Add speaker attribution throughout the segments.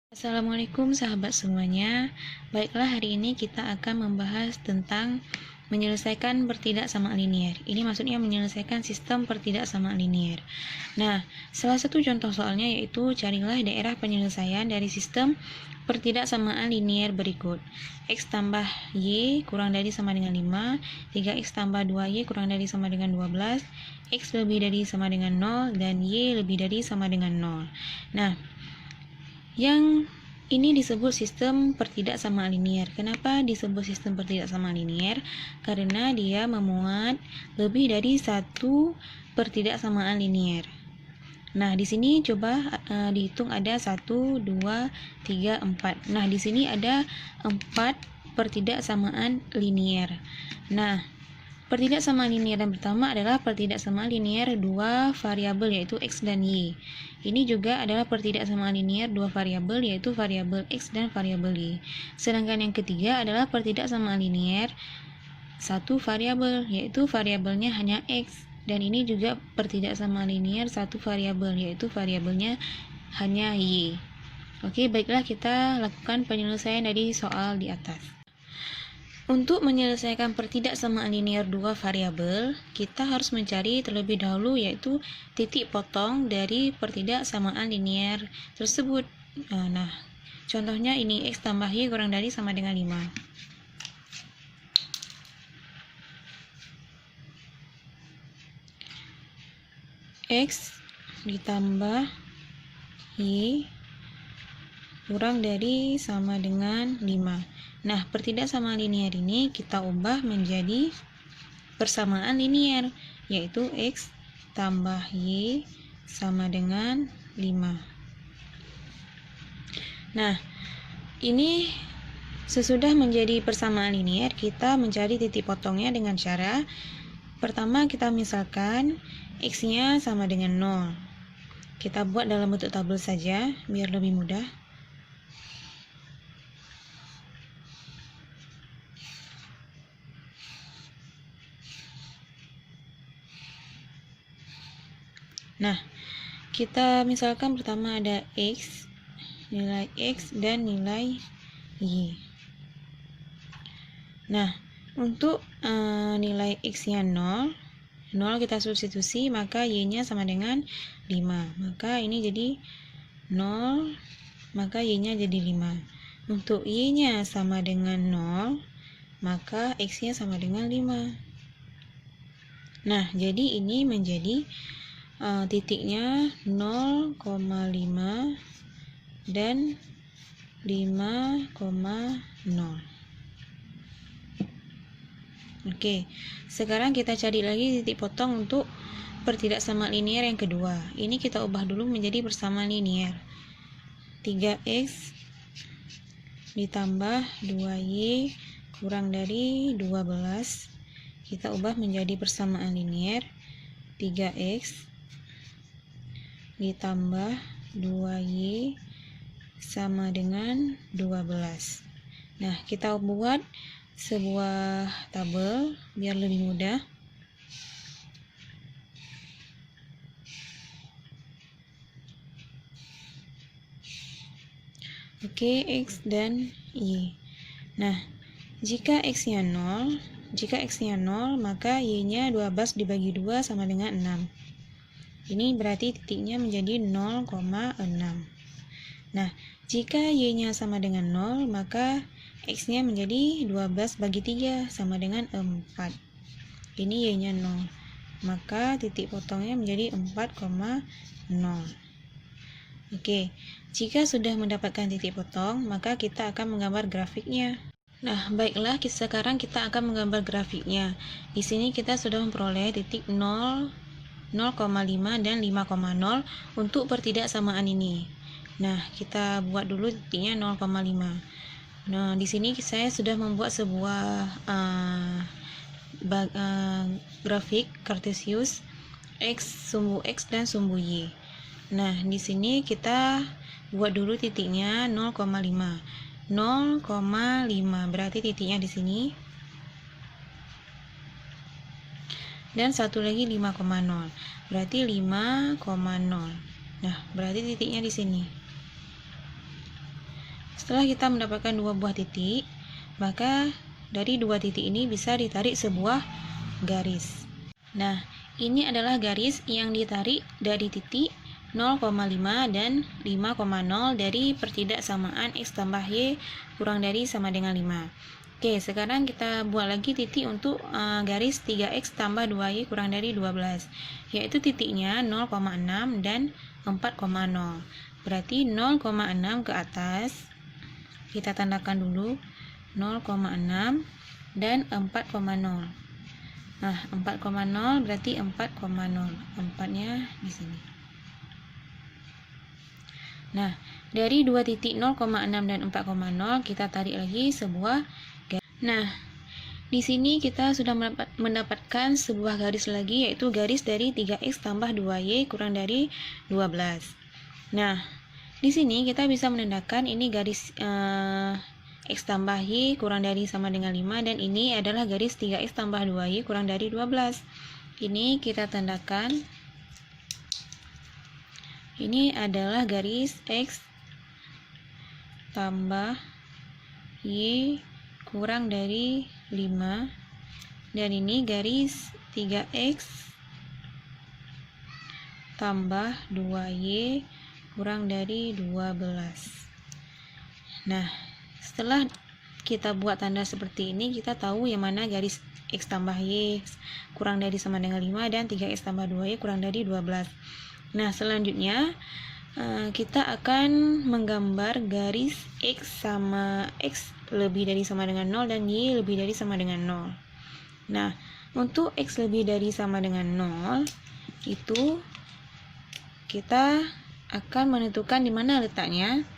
Speaker 1: Assalamualaikum sahabat semuanya. Baiklah, hari ini kita akan membahas tentang menyelesaikan pertidaksamaan linier. Ini maksudnya menyelesaikan sistem pertidaksamaan linier. Nah, salah satu contoh soalnya yaitu carilah daerah penyelesaian dari sistem pertidaksamaan linier berikut. X tambah Y kurang dari sama dengan 5, 3X tambah 2Y kurang dari sama dengan 12, X lebih dari sama dengan 0, dan Y lebih dari sama dengan 0. Nah, yang ini disebut sistem pertidaksamaan linier. Kenapa disebut sistem pertidaksamaan linier? Karena dia memuat lebih dari satu pertidaksamaan linier. Nah, di sini coba dihitung ada 1, 2, 3, 4. Nah, di sini ada 4 pertidaksamaan linier. Nah, pertidaksamaan linier yang pertama adalah pertidaksamaan linier dua variabel yaitu X dan Y. Ini juga adalah pertidaksamaan linier dua variabel yaitu variabel X dan variabel Y. Sedangkan yang ketiga adalah pertidaksamaan linier satu variabel yaitu variabelnya hanya X. Dan ini juga pertidaksamaan linier satu variabel yaitu variabelnya hanya Y. Oke, baiklah kita lakukan penyelesaian dari soal di atas. Untuk menyelesaikan pertidaksamaan linier dua variabel, kita harus mencari terlebih dahulu yaitu titik potong dari pertidaksamaan linier tersebut. Nah, contohnya ini X tambah Y kurang dari sama dengan 5. X ditambah Y kurang dari sama dengan 5. Nah, pertidaksamaan linier ini kita ubah menjadi persamaan linier, yaitu X tambah Y sama dengan 5. Nah, ini sesudah menjadi persamaan linier, kita mencari titik potongnya dengan cara pertama kita misalkan X-nya sama dengan 0. Kita buat dalam bentuk tabel saja biar lebih mudah. Nah, kita misalkan pertama ada X, nilai X dan nilai Y. Nah, untuk nilai X-nya 0 kita substitusi, maka Y-nya sama dengan 5. Maka ini jadi 0, maka Y-nya jadi 5. Untuk Y-nya sama dengan 0, maka X-nya sama dengan 5. Nah, jadi ini menjadi titiknya 0,5 dan 5,0. Oke, sekarang kita cari lagi titik potong untuk pertidaksamaan linier yang kedua. Ini kita ubah dulu menjadi persamaan linier. 3X ditambah 2Y kurang dari 12. Kita ubah menjadi persamaan linier. 3X ditambah 2Y sama dengan 12. Nah, kita buat sebuah tabel biar lebih mudah. Oke, X dan Y. Nah, jika X-nya 0, maka Y-nya 12 dibagi 2 sama dengan 6. Ini berarti titiknya menjadi 0,6. Nah, jika Y-nya sama dengan 0, maka X-nya menjadi 12 bagi 3 sama dengan 4. Ini Y-nya 0. Maka titik potongnya menjadi 4,0. Oke, jika sudah mendapatkan titik potong, maka kita akan menggambar grafiknya. Nah, baiklah, sekarang kita akan menggambar grafiknya. Di sini kita sudah memperoleh titik 0, 0,5 dan 5,0 untuk pertidaksamaan ini. Nah, kita buat dulu titiknya 0,5. Nah, di sini saya sudah membuat sebuah grafik kartesius sumbu X dan sumbu Y. Nah, di sini kita buat dulu titiknya 0,5. 0,5 berarti titiknya di sini. Dan satu lagi 5,0. Berarti 5,0. Nah, berarti titiknya di sini. setelah kita mendapatkan dua buah titik, maka dari dua titik ini bisa ditarik sebuah garis. Nah, ini adalah garis yang ditarik dari titik 0,5 dan 5,0 dari pertidaksamaan X tambah Y kurang dari sama dengan 5. Oke, sekarang kita buat lagi titik untuk garis 3X tambah 2Y kurang dari 12, yaitu titiknya 0,6 dan 4,0. Berarti 0,6 ke atas, kita tandakan dulu 0,6 dan 4,0. Nah, 4,0 berarti 4,0. 4-nya di sini. Nah, dari dua titik 0,6 dan 4,0 kita tarik lagi sebuah garis. Nah, di sini kita sudah mendapatkan sebuah garis lagi, yaitu garis dari 3X tambah 2Y kurang dari 12. Nah, di sini kita bisa menandakan ini garis X tambah Y kurang dari sama dengan 5, dan ini adalah garis 3X tambah 2Y kurang dari 12. Ini kita tandakan. Ini adalah garis X tambah Y kurang dari 5, dan ini garis 3X tambah 2Y kurang dari 12. Nah, setelah kita buat tanda seperti ini, kita tahu yang mana garis X tambah Y kurang dari sama dengan 5 dan 3X tambah 2Y kurang dari 12. Nah, selanjutnya kita akan menggambar garis X sama X lebih dari sama dengan 0 dan Y lebih dari sama dengan 0. Nah, untuk X lebih dari sama dengan 0 itu kita akan menentukan di mana letaknya.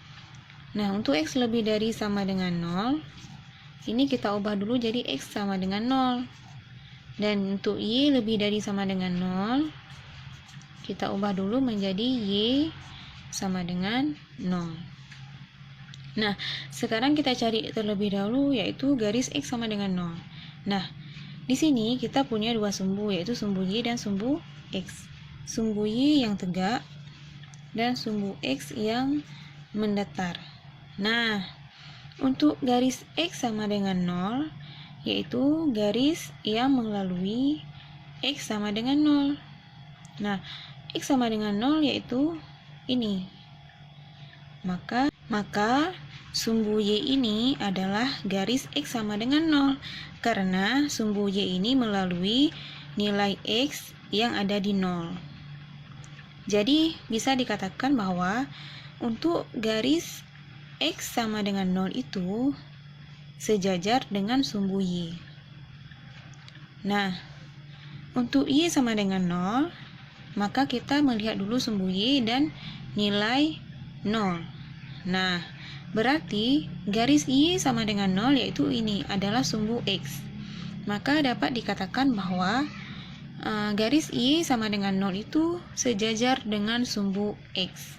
Speaker 1: Nah, untuk X lebih dari sama dengan 0, ini kita ubah dulu jadi X sama dengan 0. Dan untuk Y lebih dari sama dengan 0, kita ubah dulu menjadi Y sama dengan 0. Nah, sekarang kita cari terlebih dahulu, yaitu garis X sama dengan 0. Nah, di sini kita punya dua sumbu, yaitu sumbu Y dan sumbu X. Sumbu Y yang tegak dan sumbu X yang mendatar. Nah, untuk garis X sama dengan 0, yaitu garis yang melalui X sama dengan 0. Nah, X sama dengan 0 yaitu ini. Maka sumbu Y ini adalah garis X sama dengan 0, karena sumbu Y ini melalui nilai X yang ada di 0. Jadi, bisa dikatakan bahwa untuk garis X sama dengan 0 itu sejajar dengan sumbu Y. Nah, untuk Y sama dengan 0, maka kita melihat dulu sumbu Y dan nilai 0. Nah, berarti garis Y sama dengan 0 yaitu ini adalah sumbu X. Maka dapat dikatakan bahwa garis Y sama dengan 0 itu sejajar dengan sumbu X.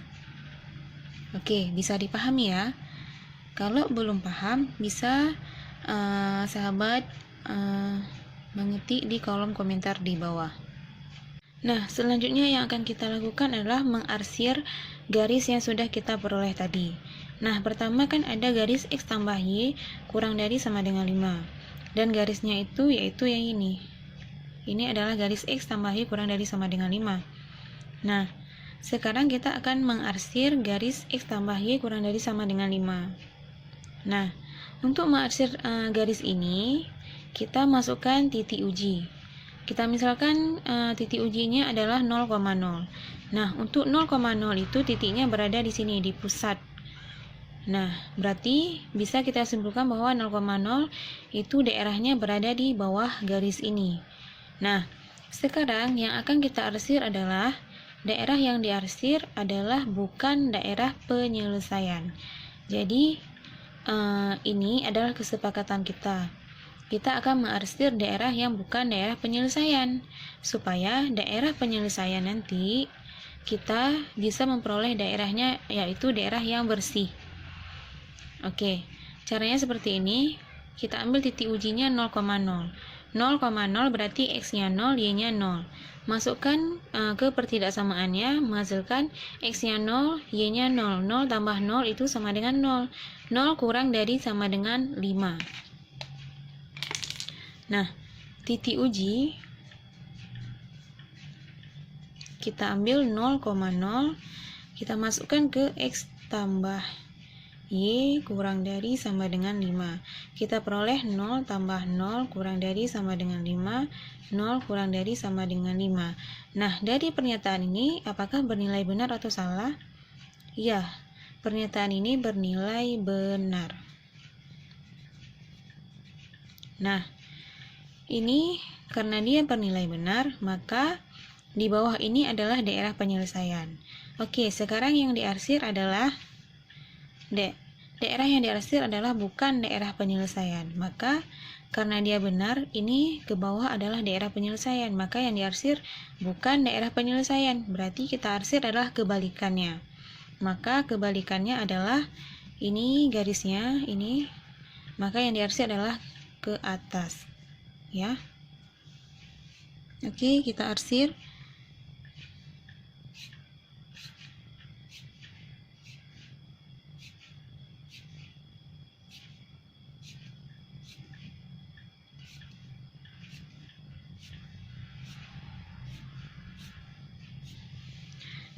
Speaker 1: Oke, bisa dipahami ya. Kalau belum paham, bisa sahabat mengetik di kolom komentar di bawah. Nah, selanjutnya yang akan kita lakukan adalah mengarsir garis yang sudah kita peroleh tadi. Nah, pertama kan ada garis X tambah Y kurang dari sama dengan 5. Dan garisnya itu yaitu yang ini. Ini adalah garis X tambah Y kurang dari sama dengan 5. Nah, sekarang kita akan mengarsir garis X tambah Y kurang dari sama dengan 5. Nah, untuk mengarsir garis ini, kita masukkan titik uji. Kita misalkan titik ujinya adalah 0,0. Nah, untuk 0,0 itu titiknya berada di sini, di pusat. Nah, berarti bisa kita simpulkan bahwa 0,0 itu daerahnya berada di bawah garis ini. Nah, sekarang yang akan kita arsir adalah daerah yang diarsir adalah bukan daerah penyelesaian. Jadi, ini adalah kesepakatan kita. Kita akan mengarsir daerah yang bukan daerah penyelesaian, supaya daerah penyelesaian nanti kita bisa memperoleh daerahnya, yaitu daerah yang bersih. Oke, caranya seperti ini. Kita ambil titik ujinya 0,0. 0,0 berarti X-nya 0, Y-nya 0. Masukkan ke pertidaksamaannya, menghasilkan X-nya 0, Y-nya 0. 0 tambah 0 itu sama dengan 0. 0 kurang dari sama dengan 5. Nah, titik uji kita ambil 0,0, kita masukkan ke X tambah Y kurang dari sama dengan 5. Kita peroleh 0 tambah 0 kurang dari sama dengan 5, 0 kurang dari sama dengan 5. Nah, dari pernyataan ini apakah bernilai benar atau salah? Ya, pernyataan ini bernilai benar. Nah, ini karena dia bernilai benar, maka di bawah ini adalah daerah penyelesaian. Oke, sekarang yang diarsir adalah daerah yang diarsir adalah bukan daerah penyelesaian. Maka karena dia benar, ini ke bawah adalah daerah penyelesaian. Maka yang diarsir bukan daerah penyelesaian. Berarti kita arsir adalah kebalikannya. Maka kebalikannya adalah ini garisnya, ini. Maka yang diarsir adalah ke atas. Ya. Oke, kita arsir.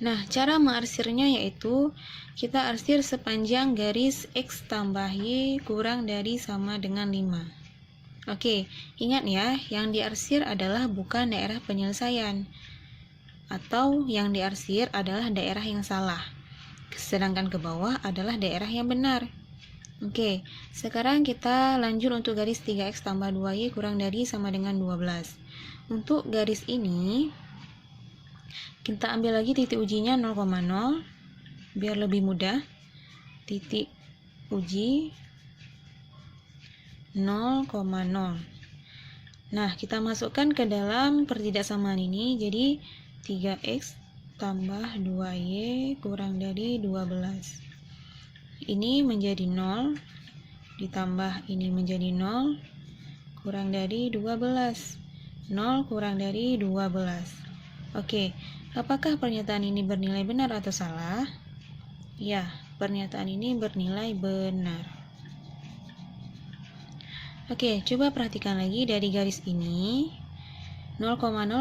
Speaker 1: Nah, cara mengarsirnya yaitu kita arsir sepanjang garis X tambah Y kurang dari sama dengan 5. Oke, ingat ya, yang diarsir adalah bukan daerah penyelesaian, atau yang diarsir adalah daerah yang salah, sedangkan ke bawah adalah daerah yang benar. Oke, sekarang kita lanjut untuk garis 3X tambah 2Y kurang dari sama dengan 12. Untuk garis ini kita ambil lagi titik ujinya 0,0 biar lebih mudah. Titik uji 0,0. Nah, kita masukkan ke dalam pertidaksamaan ini. Jadi 3X tambah 2Y kurang dari 12. Ini menjadi 0 ditambah ini menjadi 0 kurang dari 12. 0 kurang dari 12. Oke, apakah pernyataan ini bernilai benar atau salah? Ya, pernyataan ini bernilai benar. Oke, coba perhatikan lagi dari garis ini. 0,0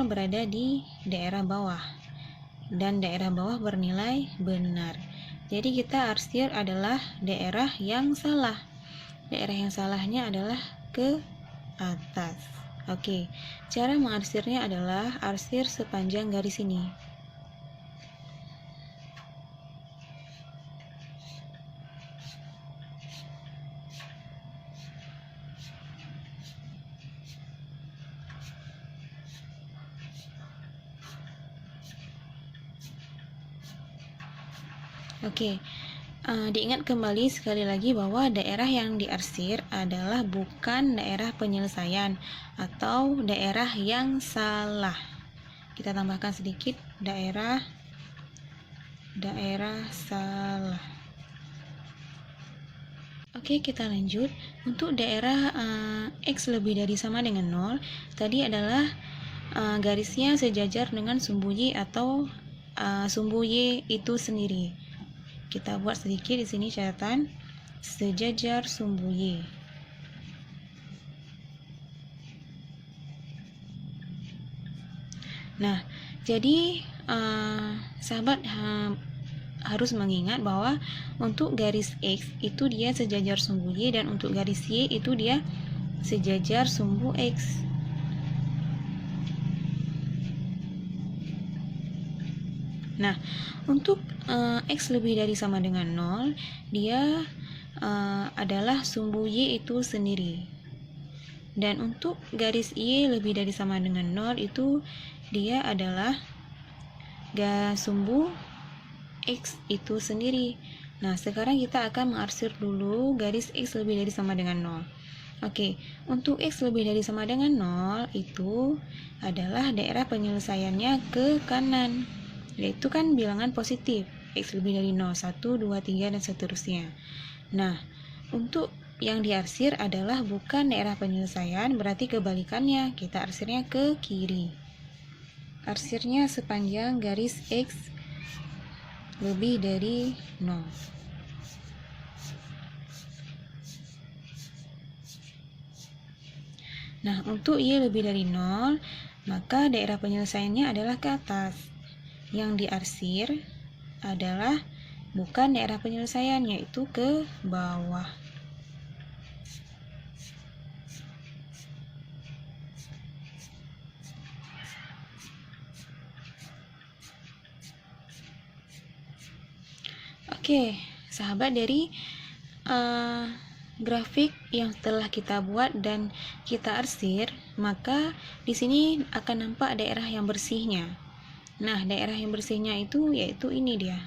Speaker 1: berada di daerah bawah, dan daerah bawah bernilai benar. Jadi kita arsir adalah daerah yang salah. Daerah yang salahnya adalah ke atas. Oke, cara mengarsirnya adalah arsir sepanjang garis ini. Oke, diingat kembali sekali lagi bahwa daerah yang diarsir adalah bukan daerah penyelesaian atau daerah yang salah. Kita tambahkan sedikit daerah salah. Oke, kita lanjut. Untuk daerah X lebih dari sama dengan 0, tadi adalah garisnya sejajar dengan sumbu Y atau sumbu Y itu sendiri. Kita buat sedikit di sini catatan sejajar sumbu Y. Nah, jadi sahabat harus mengingat bahwa untuk garis X itu dia sejajar sumbu Y, dan untuk garis Y itu dia sejajar sumbu X. Nah, untuk X lebih dari sama dengan 0, dia adalah sumbu Y itu sendiri. Dan untuk garis Y lebih dari sama dengan 0 itu dia adalah sumbu X itu sendiri. Nah, sekarang kita akan mengarsir dulu garis X lebih dari sama dengan 0. Oke, untuk X lebih dari sama dengan 0 itu adalah daerah penyelesaiannya ke kanan, yaitu kan bilangan positif. X lebih dari 0, 1, 2, 3, dan seterusnya. Nah, untuk yang diarsir adalah bukan daerah penyelesaian, berarti kebalikannya, kita arsirnya ke kiri. Arsirnya sepanjang garis X lebih dari 0. Nah, untuk Y lebih dari 0, maka daerah penyelesaiannya adalah ke atas. Yang diarsir adalah bukan daerah penyelesaian, yaitu ke bawah. Oke, sahabat, dari grafik yang telah kita buat dan kita arsir, maka di sini akan nampak daerah yang bersihnya. Nah, daerah yang bersihnya itu yaitu ini dia,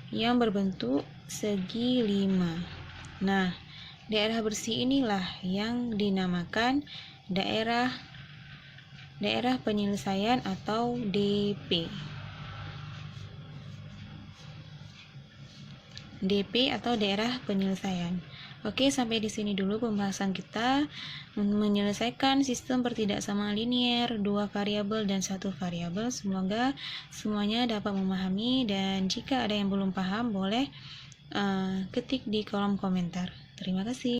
Speaker 1: yang berbentuk segi 5. Nah, daerah bersih inilah yang dinamakan daerah penyelesaian atau DP. DP atau daerah penyelesaian. Oke, sampai di sini dulu pembahasan kita menyelesaikan sistem pertidaksamaan linier, 2 variabel dan 1 variabel. Semoga semuanya dapat memahami, dan jika ada yang belum paham boleh ketik di kolom komentar. Terima kasih.